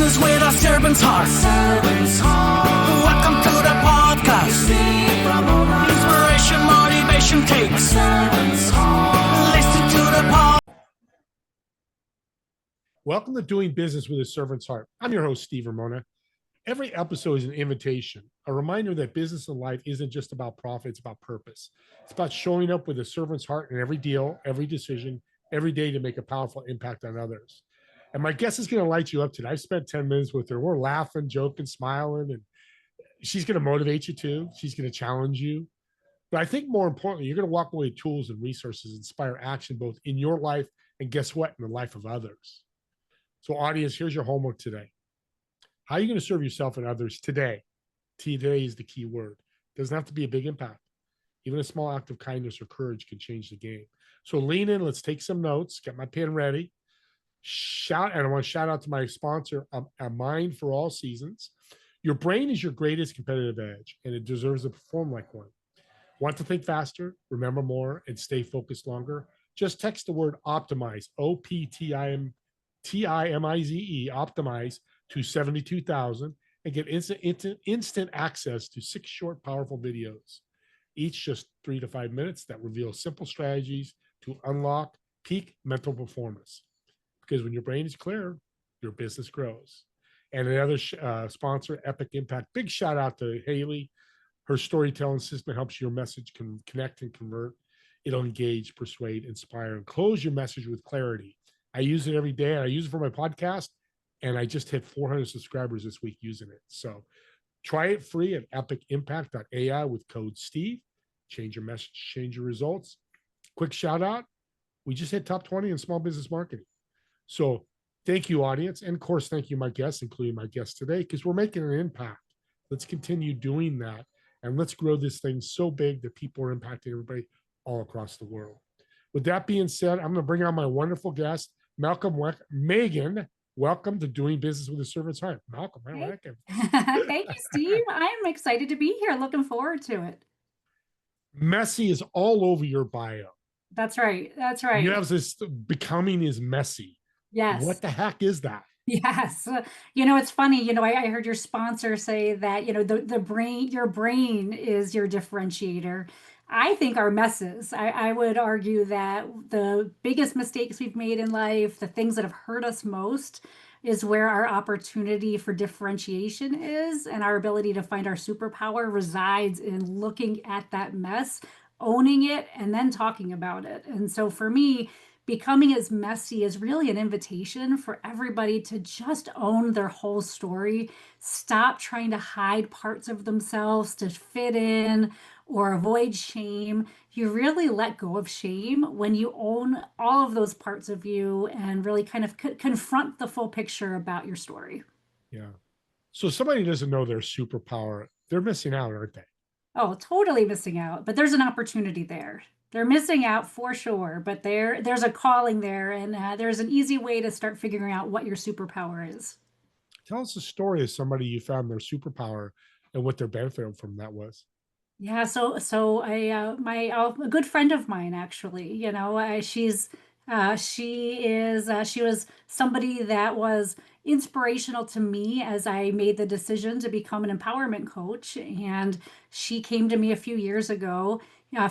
business with a servant's heart. Welcome to the podcast. Inspiration, motivation takes. Listen to the pod. Welcome to Doing Business with a Servant's Heart. I'm your host, Steve Ramona. Every episode is an invitation, a reminder that business and life isn't just about profit, it's about purpose. It's about showing up with a servant's heart in every deal, every decision, every day to make a powerful impact on others. And my guest is going to light you up today. I've spent 10 minutes with her. We're laughing, joking, smiling, and she's going to motivate you too. She's going to challenge you. But I think more importantly, you're going to walk away with tools and resources, inspire action both in your life and guess what, in the life of others. So audience, here's your homework today. How are you going to serve yourself and others today? Today is the key word. It doesn't have to be a big impact. Even a small act of kindness or courage can change the game. So lean in, let's take some notes, get my pen ready. And I want to shout out to my sponsor, A Mind for All Seasons. Your brain is your greatest competitive edge, and it deserves to perform like one. Want to think faster, remember more, and stay focused longer? Just text the word optimize, OPTIMIZE, optimize, to 72,000 and get instant access to 6 short, powerful videos, each just 3 to 5 minutes that reveal simple strategies to unlock peak mental performance. Because when your brain is clear, your business grows. And another sponsor, Epic Impact. Big shout out to Haley. Her storytelling system helps your message connect and convert. It'll engage, persuade, inspire, and close your message with clarity. I use it every day. I use it for my podcast, and I just hit 400 subscribers this week using it. So try it free at epicimpact.ai with code Steve. Change your message, change your results. Quick shout out. We just hit top 20 in small business marketing. So thank you, audience. And of course, thank you, my guests, including my guest today, because we're making an impact. Let's continue doing that. And let's grow this thing so big that people are impacting everybody all across the world. With that being said, I'm going to bring on my wonderful guest, Meghann. Welcome to Doing Business with a Servant's Heart. Malcolm, I reckon. Thank you, Steve. I'm excited to be here. Looking forward to it. Messy is all over your bio. That's right. That's right. You have this becoming is messy. Yes. What the heck is that? Yes. It's funny, I heard your sponsor say that, the brain, your brain is your differentiator. I think our messes. I would argue that the biggest mistakes we've made in life, the things that have hurt us most, is where our opportunity for differentiation is, and our ability to find our superpower resides in looking at that mess, owning it, and then talking about it. And so for me, becoming as messy is really an invitation for everybody to just own their whole story. Stop trying to hide parts of themselves to fit in or avoid shame. You really let go of shame when you own all of those parts of you and really kind of confront the full picture about your story. Yeah. So somebody doesn't know their superpower, they're missing out, aren't they? Oh, totally missing out, but there's an opportunity there. They're missing out for sure, but there's a calling there, and there's an easy way to start figuring out what your superpower is. Tell us a story of somebody you found their superpower and what their benefit from that was. Yeah, so a good friend of mine actually, she was somebody that was inspirational to me as I made the decision to become an empowerment coach. And she came to me a few years ago,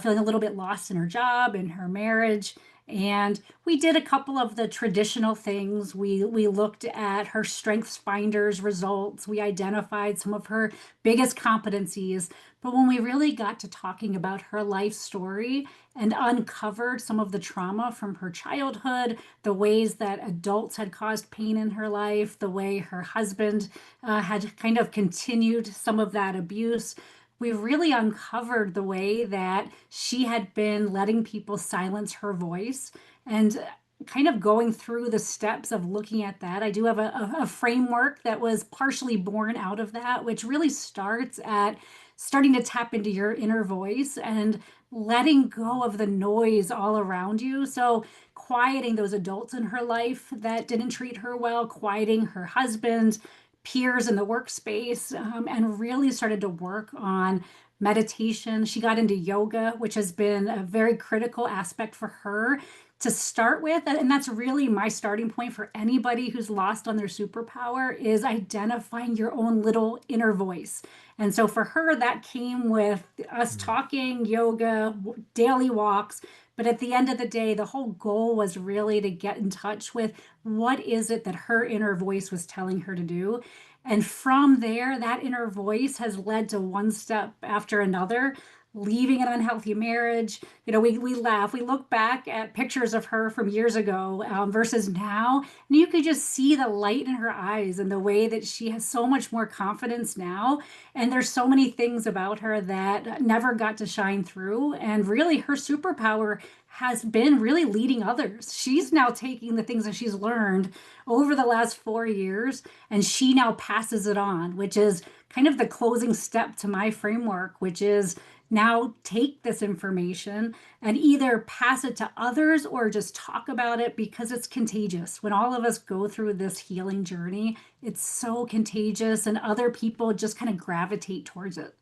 feeling a little bit lost in her job, in her marriage. And we did a couple of the traditional things. We looked at her strengths finders results. We identified some of her biggest competencies. But when we really got to talking about her life story and uncovered some of the trauma from her childhood, the ways that adults had caused pain in her life, the way her husband had kind of continued some of that abuse, we really uncovered the way that she had been letting people silence her voice, and kind of going through the steps of looking at that. I do have a framework that was partially born out of that, which really starts at starting to tap into your inner voice and letting go of the noise all around you. So quieting those adults in her life that didn't treat her well, quieting her husband, peers in the workspace, and really started to work on meditation. She got into yoga, which has been a very critical aspect for her to start with, and that's really my starting point for anybody who's lost on their superpower, is identifying your own little inner voice. And so for her, that came with us Mm. talking, yoga, daily walks. But at the end of the day, the whole goal was really to get in touch with what is it that her inner voice was telling her to do. And from there, that inner voice has led to one step after another, leaving an unhealthy marriage. We laugh, we look back at pictures of her from years ago, versus now, and you could just see the light in her eyes and the way that she has so much more confidence now. And there's so many things about her that never got to shine through. And really, her superpower has been really leading others. She's now taking the things that she's learned over the last 4 years, and she now passes it on, which is kind of the closing step to my framework, which is now take this information and either pass it to others or just talk about it, because it's contagious. When all of us go through this healing journey, it's so contagious and other people just kind of gravitate towards it.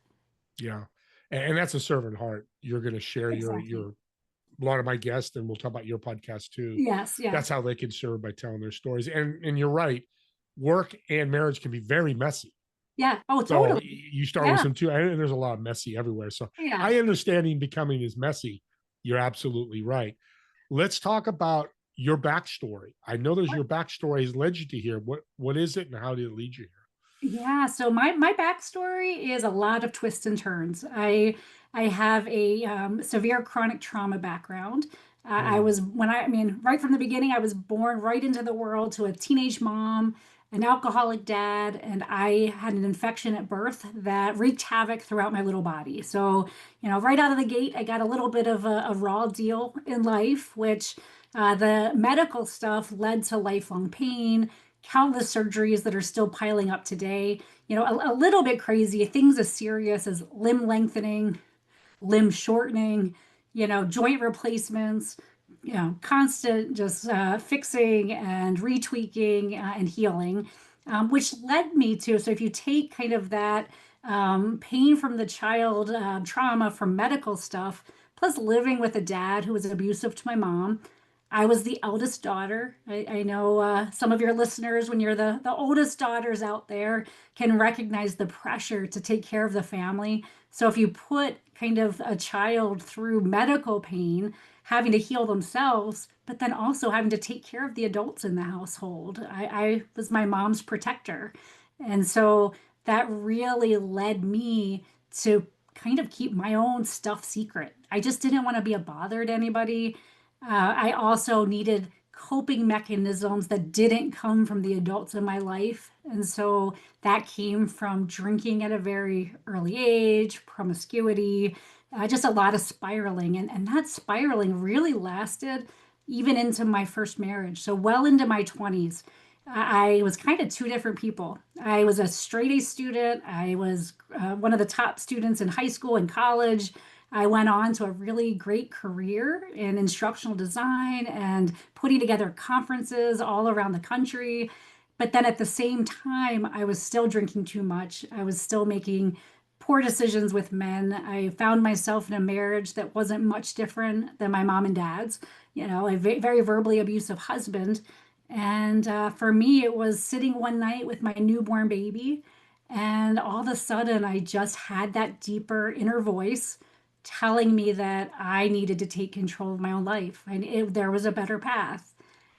Yeah. And that's a servant heart. You're going to share Exactly. a lot of my guests, and we'll talk about your podcast too. Yes, yeah. That's how they can serve, by telling their stories. And you're right. Work and marriage can be very messy. Yeah. Oh, So totally. you start with Yeah. some too, and there's a lot of messy everywhere. So Yeah. I understanding becoming is messy. You're absolutely right. Let's talk about your backstory. I know there's your backstory has led you to here. What is it, and how did it lead you here? Yeah, so my backstory is a lot of twists and turns. I have a severe chronic trauma background. I Mm, was I mean, right from the beginning, I was born right into the world to a teenage mom, an alcoholic dad, and I had an infection at birth that wreaked havoc throughout my little body. So, right out of the gate, I got a little bit of a raw deal in life, which the medical stuff led to lifelong pain, countless surgeries that are still piling up today. A little bit crazy, things as serious as limb lengthening, limb shortening, joint replacements, constant just fixing and retweaking and healing, which led me to. So if you take kind of that pain from the child, trauma from medical stuff, plus living with a dad who was abusive to my mom. I was the eldest daughter. I know some of your listeners, when you're the oldest daughters out there, can recognize the pressure to take care of the family. So if you put kind of a child through medical pain, having to heal themselves, but then also having to take care of the adults in the household, I was my mom's protector. And so that really led me to kind of keep my own stuff secret. I just didn't want to be a bother to anybody. I also needed coping mechanisms that didn't come from the adults in my life. And so that came from drinking at a very early age, promiscuity, just a lot of spiraling. And that spiraling really lasted even into my first marriage. So, well into my 20s. I was kind of two different people. I was a straight A student. I was one of the top students in high school and college. I went on to a really great career in instructional design and putting together conferences all around the country. But then at the same time, I was still drinking too much. I was still making poor decisions with men. I found myself in a marriage that wasn't much different than my mom and dad's, a very verbally abusive husband. And for me, it was sitting one night with my newborn baby. And all of a sudden, I just had that deeper inner voice telling me that I needed to take control of my own life and there was a better path.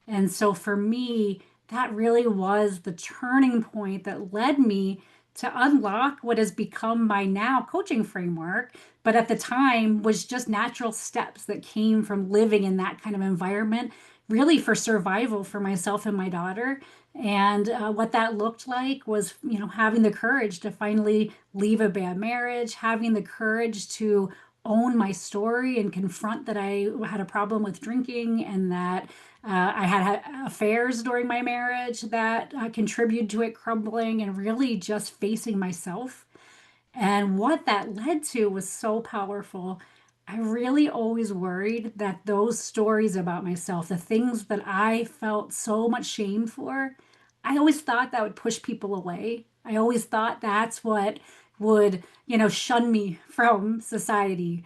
And so for me, that really was the turning point that led me to unlock what has become my now coaching framework, but at the time was just natural steps that came from living in that kind of environment, really for survival for myself and my daughter. And what that looked like was, having the courage to finally leave a bad marriage, having the courage to own my story and confront that I had a problem with drinking and that I had affairs during my marriage that contributed to it crumbling, and really just facing myself. And what that led to was so powerful. I really always worried that those stories about myself, the things that I felt so much shame for, I always thought that would push people away. I always thought that's what would, shun me from society.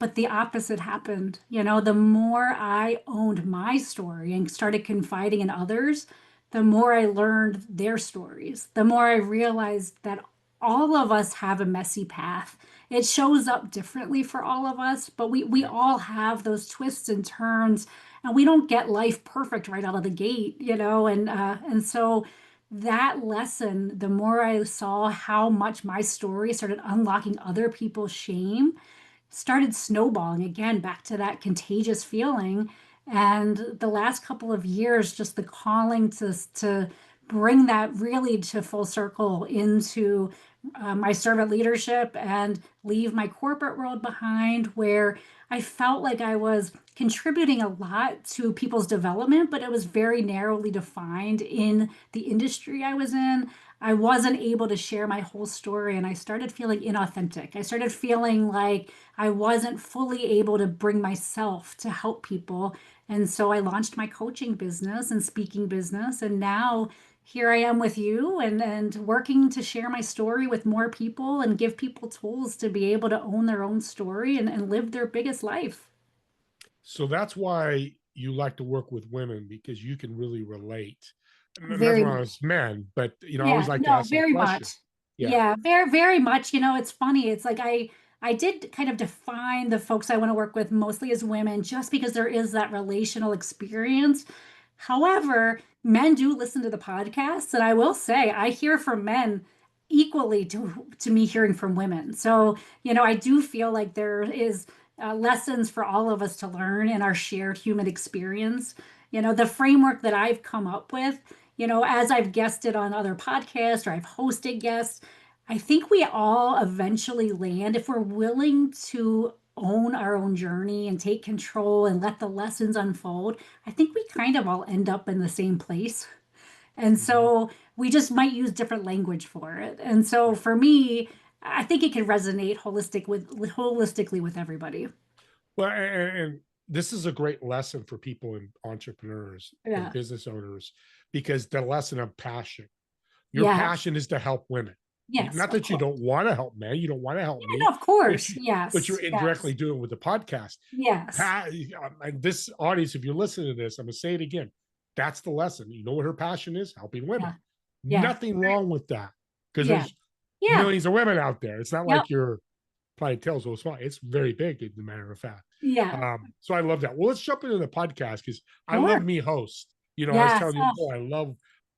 But the opposite happened. The more I owned my story and started confiding in others, the more I learned their stories, the more I realized that all of us have a messy path. It shows up differently for all of us, but we all have those twists and turns, and we don't get life perfect right out of the gate, and so that lesson, the more I saw how much my story started unlocking other people's shame, started snowballing again back to that contagious feeling. And the last couple of years, just the calling to bring that really to full circle into my servant leadership and leave my corporate world behind, where I felt like I was contributing a lot to people's development, but it was very narrowly defined in the industry I was in. I wasn't able to share my whole story, and I started feeling inauthentic. I started feeling like I wasn't fully able to bring myself to help people. And so I launched my coaching business and speaking business. And now here I am with you, and working to share my story with more people and give people tools to be able to own their own story and live their biggest life. So that's why you like to work with women, because you can really relate. Nothing Very wrong much. with men, but I Yeah, always like to no, ask that very question. much. Yeah. Yeah, very, very much. It's funny. It's like I did kind of define the folks I want to work with mostly as women just because there is that relational experience. However, men do listen to the podcasts, and I will say I hear from men equally to me hearing from women. So, I do feel like there is lessons for all of us to learn in our shared human experience. The framework that I've come up with, as I've guested on other podcasts or I've hosted guests, I think we all eventually land, if we're willing to own our own journey and take control and let the lessons unfold. I think we kind of all end up in the same place. And Mhm. so we just might use different language for it. And so Yeah. for me, I think it can resonate holistically with everybody. Well, and this is a great lesson for people and entrepreneurs and Yeah. business owners, because the lesson of passion. Your Yes. passion is to help women. Yes, Not of that you course. don't want to help men, you don't want to help Yeah, no, me, of but course. but you're Yes. indirectly Yes. doing it with the podcast. Yes. And this audience, if you're listening to this, I'm gonna say it again. That's the lesson. You know what her passion is? Helping women. Yeah. Yeah. Nothing wrong with that, because Yeah. there's Yeah. millions of women out there. It's not Yep. like your clientele is so small. It's very big, as a matter of fact. Yeah. So I love that. Well, let's jump into the podcast, because I love Sure. me host. I was Yes. telling you, Oh, oh, I love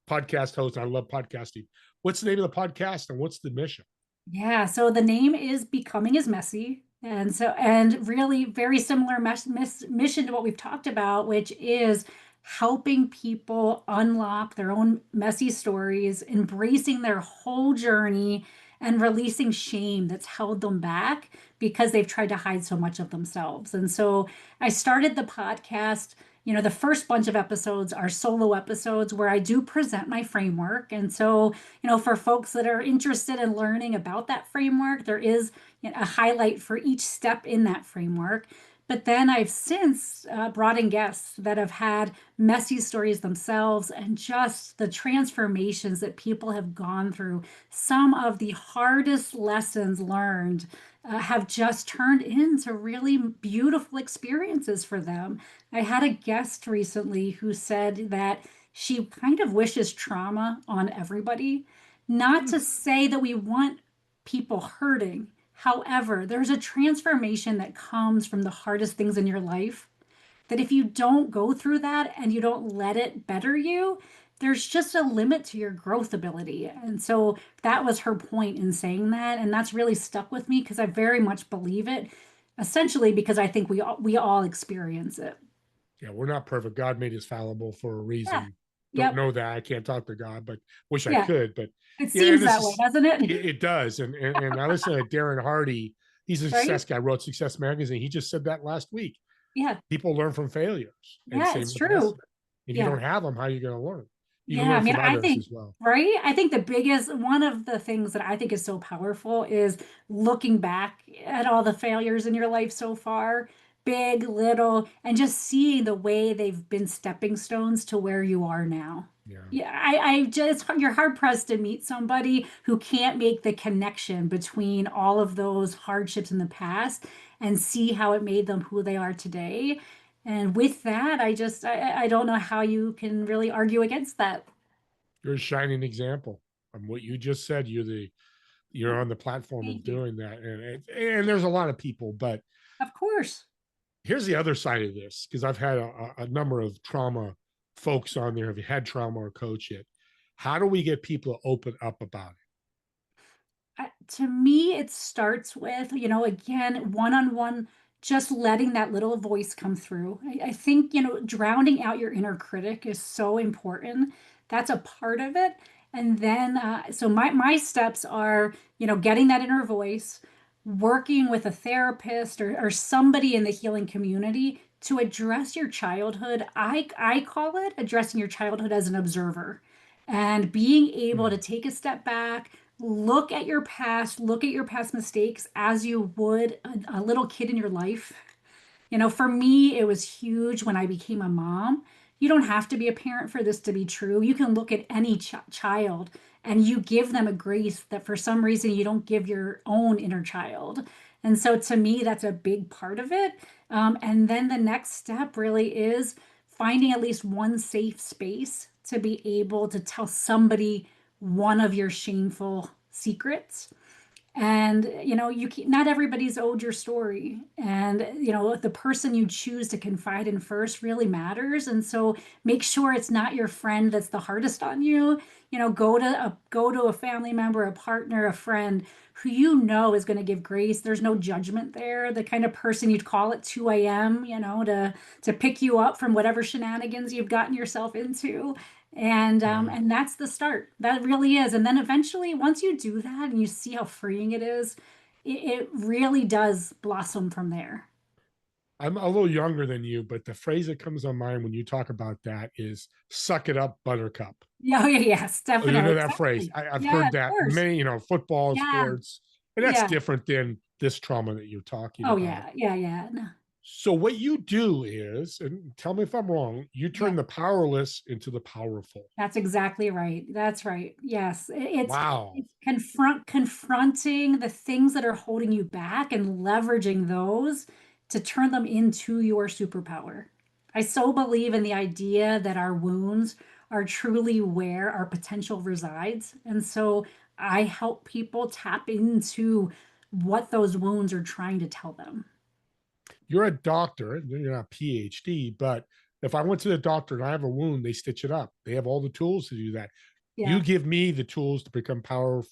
podcast hosts. I love podcasting. What's the name of the podcast and what's the mission? yeah. So the name is Becoming is Messy. And really very similar mission to what we've talked about, which is helping people unlock their own messy stories, embracing their whole journey, and releasing shame that's held them back because they've tried to hide so much of themselves. And so I started the podcast. The first bunch of episodes are solo episodes where I do present my framework. And so, for folks that are interested in learning about that framework, there is a highlight for each step in that framework. But then I've since brought in guests that have had messy stories themselves, and just the transformations that people have gone through. Some of the hardest lessons learned have just turned into really beautiful experiences for them. I had a guest recently who said that she kind of wishes trauma on everybody. Not to say that we want people hurting. However, there's a transformation that comes from the hardest things in your life, that if you don't go through that and you don't let it better you, there's just a limit to your growth ability. And so that was her point in saying that. And that's really stuck with me because I very much believe it, essentially because I think we all experience it. Yeah, we're not perfect. God made us fallible for a Yeah. reason. Don't Yep. know that. I can't talk to God, but wish I Yeah. could. But It yeah, and seems this that way, is doesn't it? it does. And I listen to Darren Hardy. He's a Right? success guy, wrote Success Magazine. He just said that last week. Yeah. People learn from failures, and Yeah, same it's with us. true. If you Yeah. don't have them, how are you going to learn? You can Yeah, I learn mean, from I others think, as well. right? I think the biggest, one of the things that I think is so powerful is looking back at all the failures in your life so far, big, little, and just seeing the way they've been stepping stones to where you are now. Yeah. Yeah, I just, you're hard pressed to meet somebody who can't make the connection between all of those hardships in the past and see how it made them who they are today. And with that, I don't know how you can really argue against that. You're a shining example. What you just said, you're on the platform of Thank you. doing that, and there's a lot of people, but Of course. here's the other side of this, because I've had a number of trauma folks on there. Have you had trauma or coach it? How do we get people to open up about it? To me, it starts with, again, one on one, just letting that little voice come through. I think, drowning out your inner critic is so important. That's a part of it. And then, so my steps are, getting that inner voice, working with a therapist or somebody in the healing community to address your childhood. I call it addressing your childhood as an observer and being able to Hmm. take a step back, look at your past mistakes as you would a little kid in your life. For me, it was huge when I became a mom. You don't have to be a parent for this to be true. You can look at any child and you give them a grace that for some reason you don't give your own inner child. And so to me, that's a big part of it. And then the next step really is finding at least one safe space to be able to tell somebody one of your shameful secrets. And not everybody's owed your story, and the person you choose to confide in first really matters. And so make sure it's not your friend that's the hardest on you. Go to a family member, a partner, a friend who is going to give grace. There's no judgment there. The kind of person you'd call at 2 a.m. To pick you up from whatever shenanigans you've gotten yourself into. Yeah. And that's the start. That really is. And then eventually, once you do that and you see how freeing it is, it really does blossom from there. I'm a little younger than you, but the phrase that comes on mind when you talk about that is "suck it up, buttercup." Yeah, oh, yeah, yes, Oh, you definitely. know that phrase? Exactly. I've Yeah, heard of that course. many, football, Yeah, sports, and that's yeah. different than this trauma that you're talking Oh, about. yeah, yeah, yeah. No, So what you do is, and tell me if I'm wrong, you yeah, turn the powerless into the powerful. that's exactly right. That's right. Yes, Wow. it's confronting the things that are holding you back and leveraging those to turn them into your superpower. I so believe in the idea that our wounds are truly where our potential resides. And so I help people tap into what those wounds are trying to tell them. You're a doctor, you're not a PhD, but if I went to the doctor and I have a wound, they stitch it up. They have all the tools to do that. You Yeah. give me the tools to become powerful,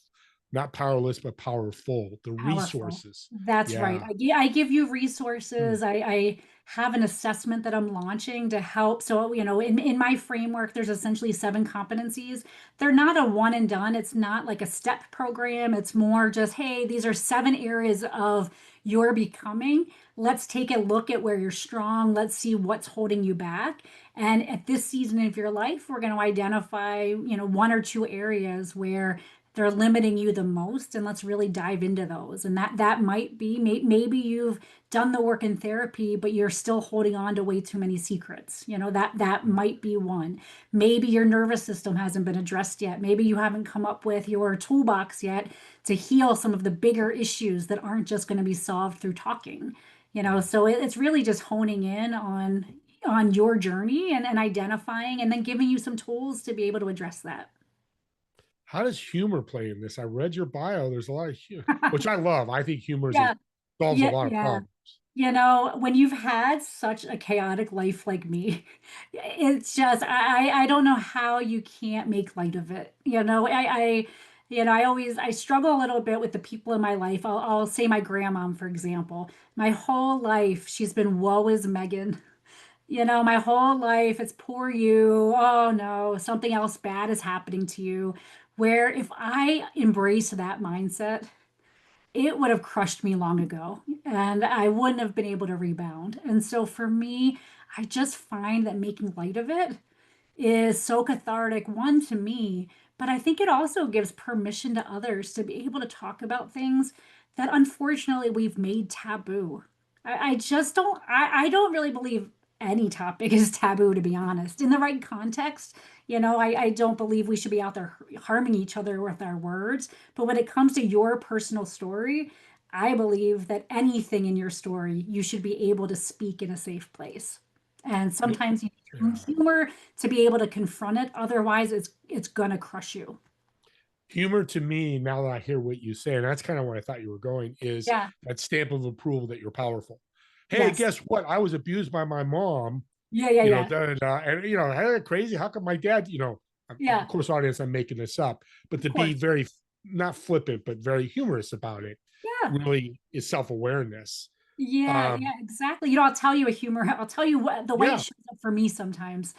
not powerless, but powerful, the Powerful. resources. That's right. Yeah. I give you Hmm. resources. I have an assessment that I'm launching to help. So, in my framework, there's essentially 7 competencies. They're not a one and done. It's not like a step program. It's more just, hey, these are 7 areas of your becoming. Let's take a look at where you're strong. Let's see what's holding you back. And at this season of your life, we're going to identify, 1 or 2 areas where they're limiting you the most, and let's really dive into those. And that might be, maybe you've done the work in therapy but you're still holding on to way too many secrets. That might be one. Maybe your nervous system hasn't been addressed yet. Maybe you haven't come up with your toolbox yet to heal some of the bigger issues that aren't just going to be solved through talking. So it's really just honing in on your journey and identifying and then giving you some tools to be able to address that. How does humor play in this? I read your bio. There's a lot of humor, which I love. I think Yeah. solves a Yeah, lot of yeah. problems. When you've had such a chaotic life like me, it's just I don't know how you can't make light of it. I struggle a little bit with the people in my life. I'll say my grandmom, for example. My whole life, she's been woe is Megan. My whole life, it's poor you. Oh no, something else bad is happening to you. Where if I embrace that mindset, it would have crushed me long ago and I wouldn't have been able to rebound. And so for me, I just find that making light of it is so cathartic, one to me, but I think it also gives permission to others to be able to talk about things that unfortunately we've made taboo. I just don't, I don't really believe any topic is taboo, to be honest. In the right context, I don't believe we should be out there harming each other with our words. But when it comes to your personal story, I believe that anything in your story, you should be able to speak in a safe place. And sometimes you need Yeah. humor to be able to confront it. Otherwise, it's gonna crush you. Humor to me, now that I hear what you say, and that's kind of where I thought you were going, is Yeah. that stamp of approval that you're powerful. Hey, Yes. guess what? I was abused by my mom, Yeah. Yeah. Yeah. da, da, da, and hey, crazy. How come my dad, of Yeah. course, audience, I'm making this up, but Of to be course. very not flippant, but very humorous about it, Yeah. really is self-awareness. Yeah, Um, yeah, exactly. I'll tell you what the way it yeah, shows up for me sometimes.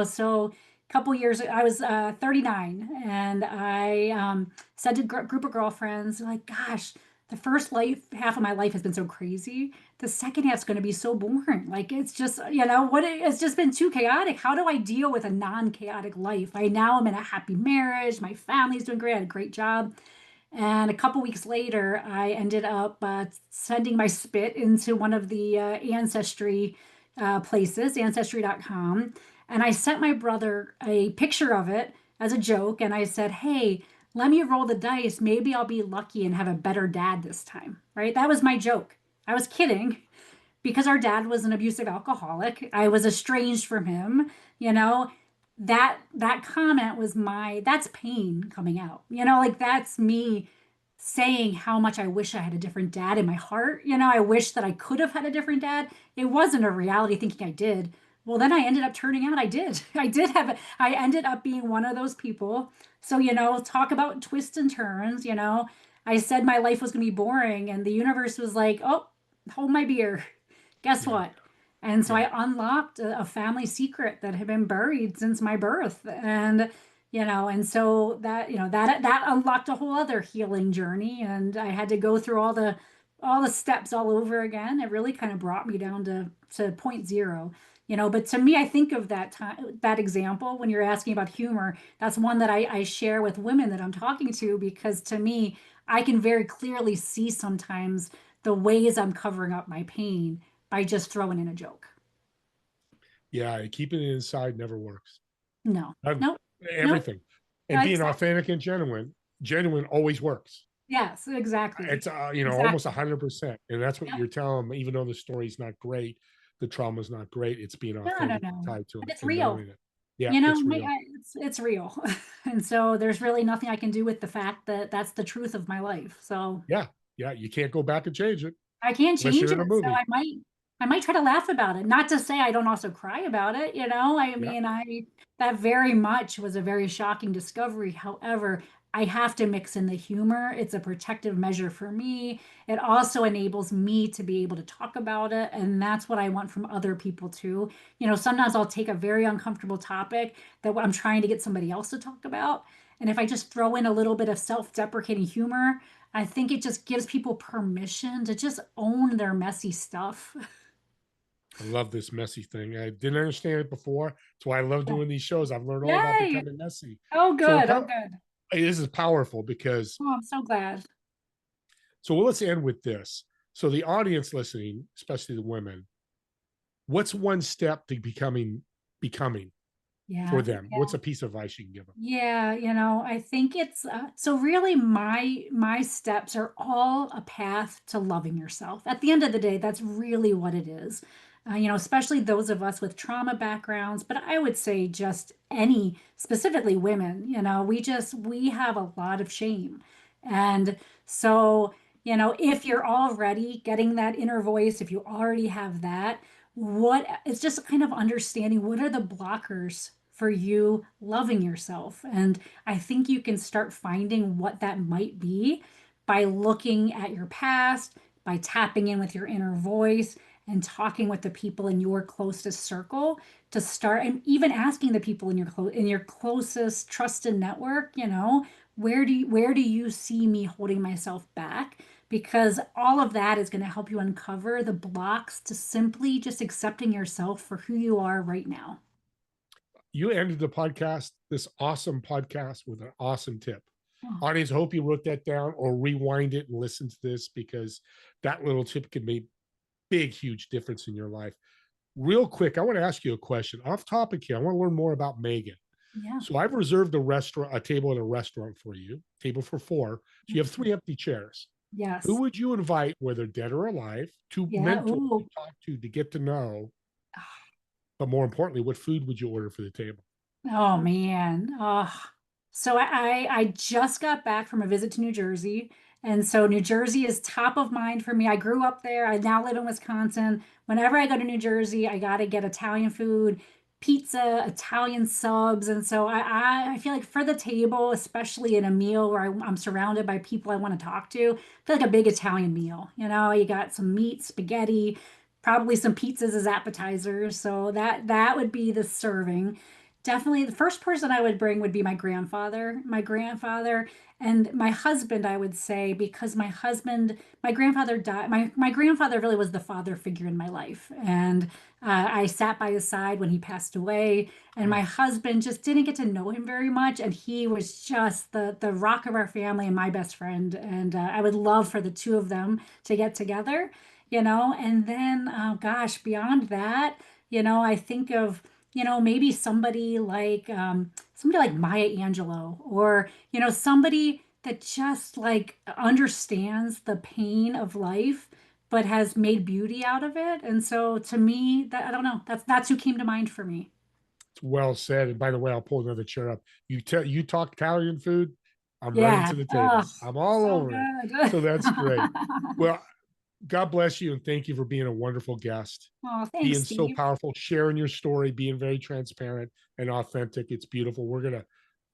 So a couple years I was 39, and I said to a group of girlfriends, like, gosh, the first half of my life has been so crazy. The second half's going to be so boring. Like it's just, it's just been too chaotic. How do I deal with a non-chaotic life? I now am in a happy marriage. My family's doing great. I had a great job. And a couple weeks later, I ended up sending my spit into one of the ancestry places, ancestry.com. And I sent my brother a picture of it as a joke. And I said, hey, let me roll the dice. Maybe I'll be lucky and have a better dad this time. Right? That was my joke. I was kidding because our dad was an abusive alcoholic. I was estranged from him, you know. That comment was that's pain coming out. Like that's me saying how much I wish I had a different dad in my heart. I wish that I could have had a different dad. It wasn't a reality thinking I did. Well, then I ended up turning out I did. I ended up being one of those people. So, talk about twists and turns. I said my life was going to be boring, and the universe was like, oh, hold my beer. Guess yeah, what? And so yeah. I unlocked a family secret that had been buried since my birth. And so that unlocked a whole other healing journey. And I had to go through all the steps all over again. It really kind of brought me down to point zero. But to me, I think of that example when you're asking about humor. That's one that I share with women that I'm talking to, because to me, I can very clearly see sometimes the ways I'm covering up my pain by just throwing in a joke. Yeah, keeping it inside never works. No, I've nope, nope. everything, and being Exactly. authentic and genuine always works. Yes, exactly. It's almost Exactly. 100%, and that's what Yep. you're telling them. Even though the story's not great, the trauma's not great. It's being No, no, authentically no. tied to But it it's and real. knowing it. Yeah, it's real. It's real. And so there's really nothing I can do with the fact that that's the truth of my life. So Yeah, yeah. You can't go back and change it I can't unless change you're it. in a So movie. I might try to laugh about it. Not to say I don't also cry about it. I Yeah, mean, that very much was a very shocking discovery. However, I have to mix in the humor. It's a protective measure for me. It also enables me to be able to talk about it. And that's what I want from other people too. Sometimes I'll take a very uncomfortable topic that I'm trying to get somebody else to talk about. And if I just throw in a little bit of self-deprecating humor, I think it just gives people permission to just own their messy stuff. I love this messy thing. I didn't understand it before. That's why I love Yeah. doing these shows. I've learned all about Yay. becoming messy. Oh, So good. Oh, good. this is powerful because Oh, I'm so glad. let's end with this. So the audience listening, especially the women, what's one step to becoming for Yeah. them? What's a piece of advice you can give them? Yeah, I think it's so really my steps are all a path to loving yourself. At the end of the day, that's really what it is. Especially those of us with trauma backgrounds, but I would say just any, specifically women, we have a lot of shame. And so, if you're already getting that inner voice, if you already have that, what it's just kind of understanding what are the blockers for you loving yourself. And I think you can start finding what that might be by looking at your past, by tapping in with your inner voice and talking with the people in your closest circle to start, and even asking the people in your closest trusted network, where do you see me holding myself back? Because all of that is going to help you uncover the blocks to simply just accepting yourself for who you are right now. You ended this awesome podcast, with an awesome tip. Oh, Audience, I hope you wrote that down or rewind it and listen to this, because that little tip can make big, huge difference in your life. Real quick, I want to ask you a question off topic here. I want to learn more about Meghann. Yeah. So I've reserved a table at a restaurant for you, table for four. So you have 3 empty chairs. Who Yes. would you invite, whether dead or alive, to Yeah. mentor, to Ooh. talk to get to know? But more importantly, what food would you order for the table? Oh man. So I just got back from a visit to New Jersey. And so New Jersey is top of mind for me. I grew up there. I now live in Wisconsin. Whenever I go to New Jersey, I gotta get Italian food, pizza, Italian subs. And so I feel like for the table, especially in a meal where I'm surrounded by people I want to talk to, I feel like a big Italian meal. You know, you got some meat, spaghetti, probably some pizzas as appetizers. So that would be the serving. Definitely the first person I would bring would be my grandfather. My grandfather and my husband, I would say, because my grandfather died. My grandfather really was the father figure in my life. And I sat by his side when he passed away. And my Oh, husband just didn't get to know him very much. And he was just the rock of our family and my best friend. And I would love for the two of them to get together, you know. And then, oh gosh, beyond that, I think of maybe somebody like Maya Angelou, or somebody that just like understands the pain of life but has made beauty out of it. And so to me, that I don't know, that's who came to mind for me. it's well said. And by the way, I'll pull another chair up. You talk Italian food, I'm running Yeah. to the Oh, table. I'm all so over it. good. So that's great. Well, God bless you and thank you for being a wonderful guest, Oh, thanks, being so Steve. powerful, sharing your story, being very transparent and authentic. It's beautiful. We're gonna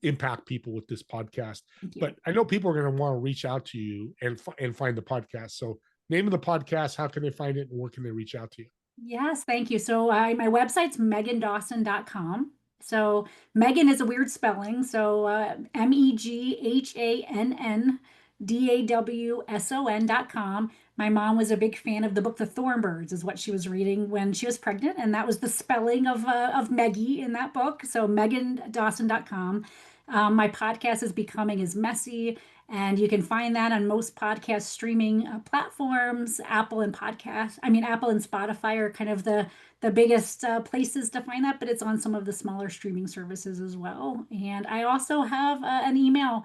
impact people with this podcast. Thank you. But I know people are going to want to reach out to you and find the podcast. So, name of the podcast, how can they find it, and where can they reach out to you? Yes, thank you. So my website's meghanndawson.com. So Megan is a weird spelling. So MEGHANNDAWSON.com. My mom was a big fan of the book The Thornbirds, is what she was reading when she was pregnant, and that was the spelling of Meggie in that book. So meghanndawson.com. My podcast is Becoming is Messy, and you can find that on most podcast streaming platforms. Apple and Spotify are kind of the biggest places to find that, but it's on some of the smaller streaming services as well. And I also have an email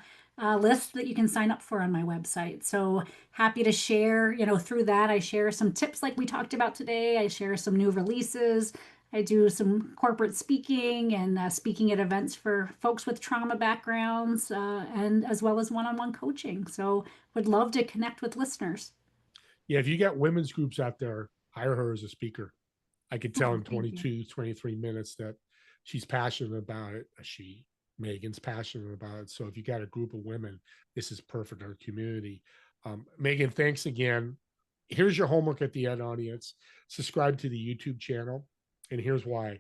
list that you can sign up for on my website. So happy to share, through that. I share some tips like we talked about today. I share some new releases. I do some corporate speaking and speaking at events for folks with trauma backgrounds, and as well as one-on-one coaching. So would love to connect with listeners. Yeah, if you got women's groups out there, hire her as a speaker. I could tell Oh, in thank you. 22, 23 minutes that she's passionate about it. Megan's passionate about it. So if you got a group of women, this is perfect for our community. Meghann, thanks again. Here's your homework at the end, audience. Subscribe to the YouTube channel. And here's why,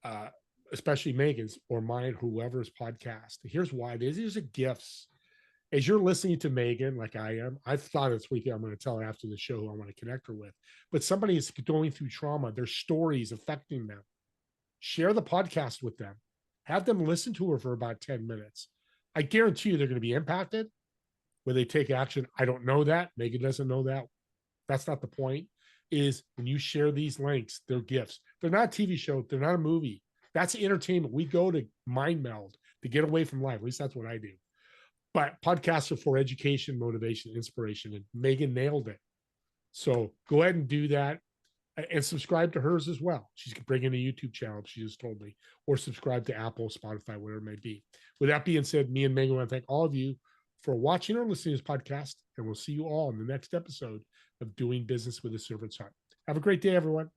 uh, especially Meghann's or mine, whoever's podcast. Here's why. These are gifts. As you're listening to Meghann, like I am, I've thought of 3 things I'm going to tell her after the show who I want to connect her with. But somebody is going through trauma, their stories affecting them. Share the podcast with them. Have them listen to her for about 10 minutes. I guarantee you they're going to be impacted. Will they take action? I don't know that. Meghann doesn't know that. That's not the point. Is when you share these links, they're gifts. They're not a TV show. They're not a movie. That's entertainment. We go to mind meld to get away from life. At least that's what I do. But podcasts are for education, motivation, inspiration. And Meghann nailed it. So go ahead and do that and subscribe to hers as well. She's bringing a YouTube channel, she just told me, or subscribe to Apple, Spotify, whatever it may be. With that being said, me and Meghann want to thank all of you for watching or listening to this podcast. And we'll see you all in the next episode of Doing Business with a Servant's Heart. Have a great day, everyone.